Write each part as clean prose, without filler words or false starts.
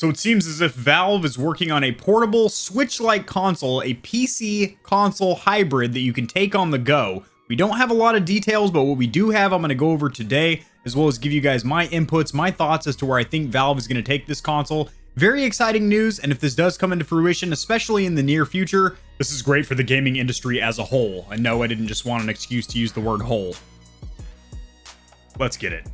So it seems as if Valve is working on a portable Switch-like console, a PC console hybrid that you can take on the go. We don't have a lot of details, but what we do have, I'm going to go over today, as well as give you guys my inputs, my thoughts as to where I think Valve is going to take this console. Very exciting news, and if this does come into fruition, especially in the near future, this is great for the gaming industry as a whole. And no, I didn't just want an excuse to use the word whole. Let's get it.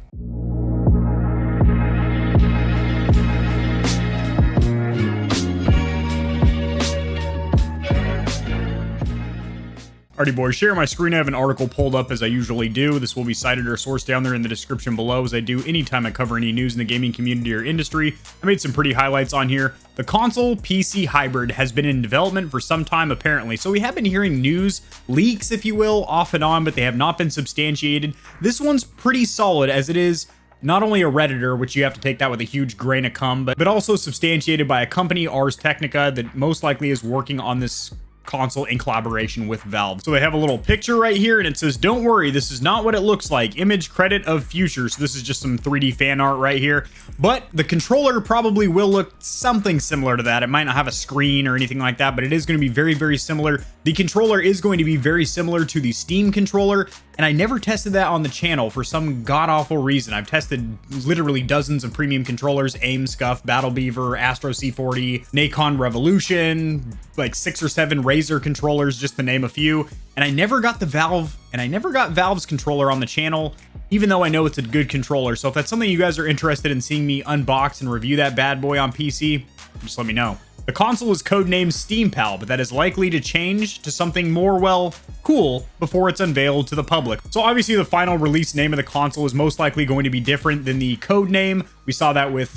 Alrighty boys, share my screen. I have an article pulled up as I usually do. This will be cited or sourced down there in the description below, as I do anytime I cover any news in the gaming community or industry. I made some pretty highlights on here. The console PC hybrid has been in development for some time apparently, so we have been hearing news leaks, if you will, off and on, but they have not been substantiated. This one's pretty solid, as it is not only a Redditor, which you have to take that with a huge grain of cum, but also substantiated by a company, Ars Technica, that most likely is working on this console in collaboration with Valve. So they have a little picture right here, and it says, "Don't worry, this is not what it looks like. Image credit of future." So this is just some 3D fan art right here. But the controller probably will look something similar to that. It might not have a screen or anything like that, but it is going to be very, very similar. The controller is going to be very similar to the Steam controller, and I never tested that on the channel for some god-awful reason. I've tested literally dozens of premium controllers: AIM, Scuff, Battle Beaver, Astro C40, Nacon Revolution, like 6 or 7 Razer controllers, just to name a few. And I never got Valve's controller on the channel, even though I know it's a good controller. So if that's something you guys are interested in seeing me unbox and review that bad boy on PC, just let me know. The console is codenamed SteamPal, but that is likely to change to something more, well, cool before it's unveiled to the public. So obviously the final release name of the console is most likely going to be different than the code name. We saw that with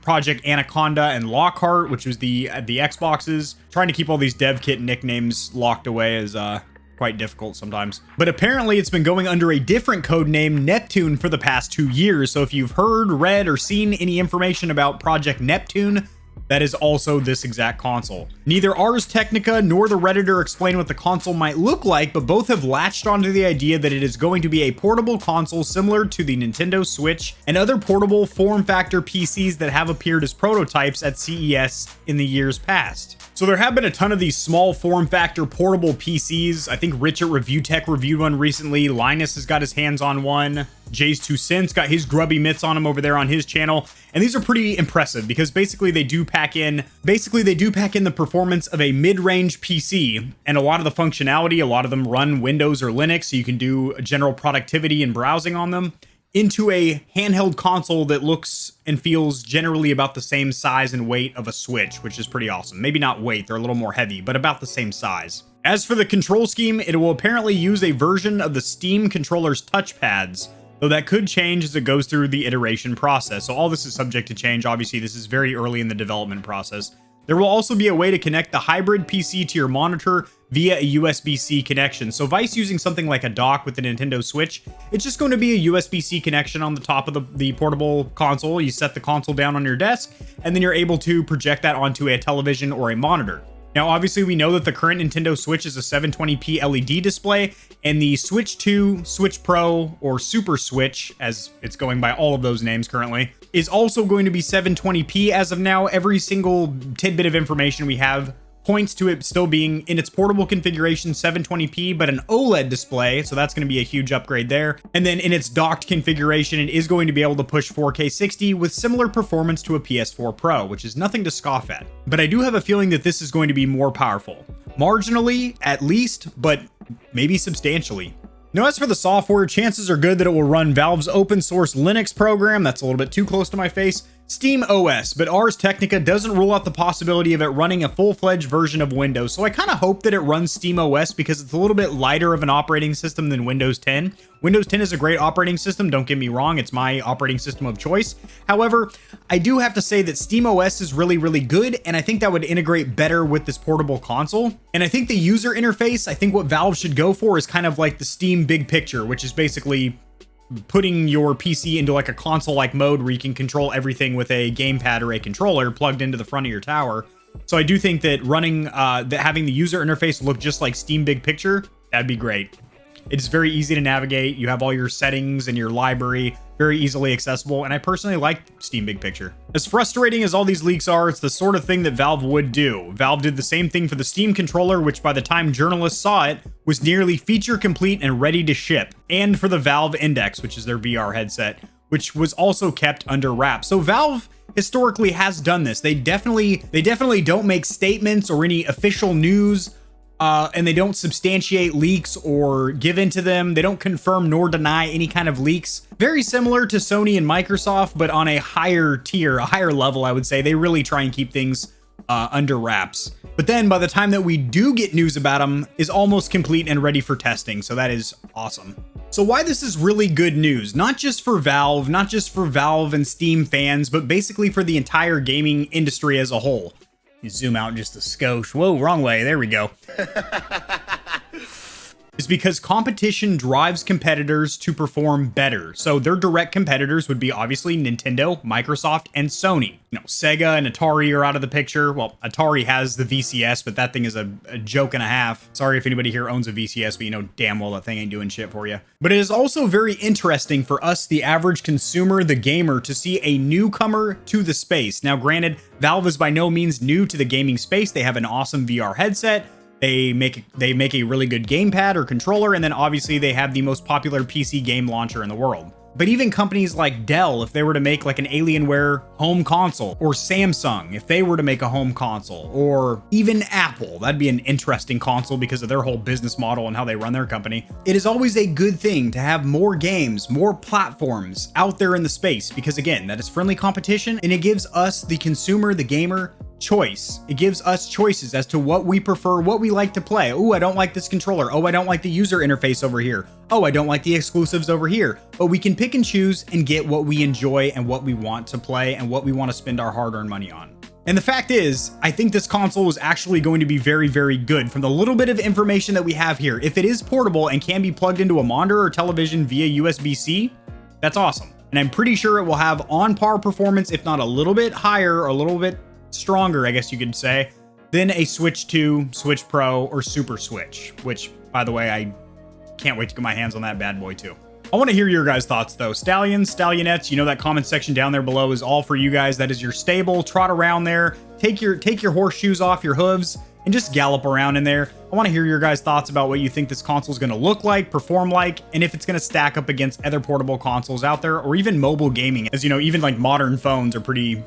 Project Anaconda and Lockhart, which was the Xboxes. Trying to keep all these dev kit nicknames locked away is quite difficult sometimes. But apparently it's been going under a different code name, Neptune, for the past 2 years. So if you've heard, read, or seen any information about Project Neptune, that is also this exact console. Neither Ars Technica nor the Redditor explain what the console might look like, but both have latched onto the idea that it is going to be a portable console similar to the Nintendo Switch and other portable form factor PCs that have appeared as prototypes at CES in the years past. So there have been a ton of these small form factor portable PCs. I think Rich at Review Tech reviewed one recently. Linus has got his hands on one. Jay's 2 Cents got his grubby mitts on him over there on his channel. And these are pretty impressive because basically they do pack in the performance of a mid-range PC and a lot of the functionality. A lot of them run Windows or Linux, so you can do general productivity and browsing on them, into a handheld console that looks and feels generally about the same size and weight of a Switch, which is pretty awesome. Maybe not weight, they're a little more heavy, but about the same size. As for the control scheme, it will apparently use a version of the Steam controller's touchpads, though that could change as it goes through the iteration process. So all this is subject to change. Obviously, this is very early in the development process. There will also be a way to connect the hybrid PC to your monitor via a USB-C connection. So Vice using something like a dock with the Nintendo Switch, it's just going to be a USB-C connection on the top of the portable console. You set the console down on your desk, and then you're able to project that onto a television or a monitor. Now, obviously, we know that the current Nintendo Switch is a 720p LED display, and the Switch 2, Switch Pro, or Super Switch, as it's going by all of those names currently, is also going to be 720p as of now. Every single tidbit of information we have points to it still being in its portable configuration 720p, but an OLED display, so that's going to be a huge upgrade there. And then in its docked configuration, it is going to be able to push 4K 60 with similar performance to a PS4 Pro, which is nothing to scoff at. But I do have a feeling that this is going to be more powerful. Marginally, at least, but maybe substantially. Now, as for the software, chances are good that it will run Valve's open source Linux program. That's a little bit too close to my face. Steam OS, but Ars Technica doesn't rule out the possibility of it running a full-fledged version of Windows. So I kind of hope that it runs Steam OS because it's a little bit lighter of an operating system than Windows 10. Windows 10 is a great operating system, don't get me wrong, it's my operating system of choice. However, I do have to say that Steam OS is really, really good, and I think that would integrate better with this portable console. And I think the user interface, I think what Valve should go for is kind of like the Steam Big Picture, which is basically putting your PC into like a console-like mode where you can control everything with a gamepad or a controller plugged into the front of your tower. So I do think that having the user interface look just like Steam Big Picture, that'd be great. It's very easy to navigate. You have all your settings and your library very easily accessible, and I personally like Steam Big Picture. As frustrating as all these leaks are, it's the sort of thing that Valve would do. Valve did the same thing for the Steam controller, which by the time journalists saw it, was nearly feature complete and ready to ship. And for the Valve Index, which is their VR headset, which was also kept under wraps. So Valve historically has done this. They definitely don't make statements or any official news, and they don't substantiate leaks or give into them. They don't confirm nor deny any kind of leaks. Very similar to Sony and Microsoft, but on a higher tier, a higher level, I would say. They really try and keep things under wraps. But then by the time that we do get news about them, is almost complete and ready for testing. So that is awesome. So why this is really good news, not just for Valve, and Steam fans, but basically for the entire gaming industry as a whole. You zoom out just a skosh. Whoa, wrong way. There we go. Is because competition drives competitors to perform better. So their direct competitors would be obviously Nintendo, Microsoft, and Sony. You know, Sega and Atari are out of the picture. Well, Atari has the VCS, but that thing is a joke and a half. Sorry if anybody here owns a VCS, but you know damn well that thing ain't doing shit for you. But it is also very interesting for us, the average consumer, the gamer, to see a newcomer to the space. Now, granted, Valve is by no means new to the gaming space. They have an awesome VR headset. They make a really good gamepad or controller, and then obviously they have the most popular PC game launcher in the world. But even companies like Dell, if they were to make like an Alienware home console, or Samsung, if they were to make a home console, or even Apple, that'd be an interesting console because of their whole business model and how they run their company. It is always a good thing to have more games, more platforms out there in the space, because again, that is friendly competition, and it gives us, the consumer, the gamer, choice. It gives us choices as to what we prefer, what we like to play. Oh, I don't like this controller. Oh, I don't like the user interface over here. Oh, I don't like the exclusives over here. But we can pick and choose and get what we enjoy and what we want to play and what we want to spend our hard-earned money on. And the fact is, I think this console is actually going to be very, very good from the little bit of information that we have here. If it is portable and can be plugged into a monitor or television via USB-C, that's awesome. And I'm pretty sure it will have on-par performance, if not a little bit higher or a little bit stronger, I guess you could say, than a Switch 2, Switch Pro, or Super Switch, which, by the way, I can't wait to get my hands on that bad boy too. I want to hear your guys' thoughts though. Stallions, Stallionettes, you know that comment section down there below is all for you guys. That is your stable. Trot around there, take your horseshoes off your hooves, and just gallop around in there. I want to hear your guys' thoughts about what you think this console is going to look like, perform like, and if it's going to stack up against other portable consoles out there, or even mobile gaming. As you know, even like modern phones are pretty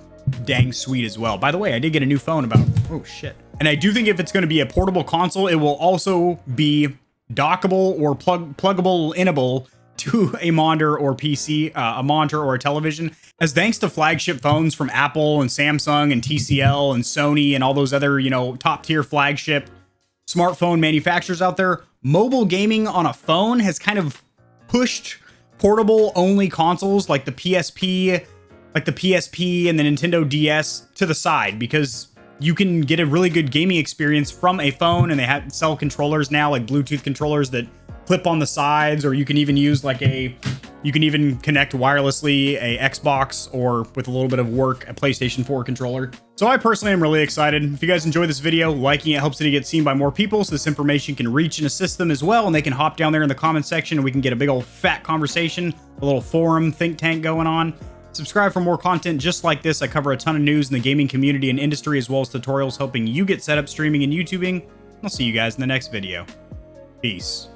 dang sweet as well. By the way, I did get a new phone about, oh shit. And I do think if it's going to be a portable console, it will also be dockable or pluggable inable to a monitor or PC, a monitor or a television. As thanks to flagship phones from Apple and Samsung and TCL and Sony and all those other, you know, top tier flagship smartphone manufacturers out there, mobile gaming on a phone has kind of pushed portable only consoles like the PSP and the Nintendo DS to the side, because you can get a really good gaming experience from a phone, and they sell controllers now, like Bluetooth controllers that clip on the sides, or you can even use you can even connect wirelessly a Xbox, or with a little bit of work, a PlayStation 4 controller. So I personally am really excited. If you guys enjoy this video, liking it helps it to get seen by more people, so this information can reach and assist them as well, and they can hop down there in the comment section and we can get a big old fat conversation, a little forum think tank going on. Subscribe for more content just like this. I cover a ton of news in the gaming community and industry, as well as tutorials helping you get set up streaming and YouTubing. I'll see you guys in the next video. Peace.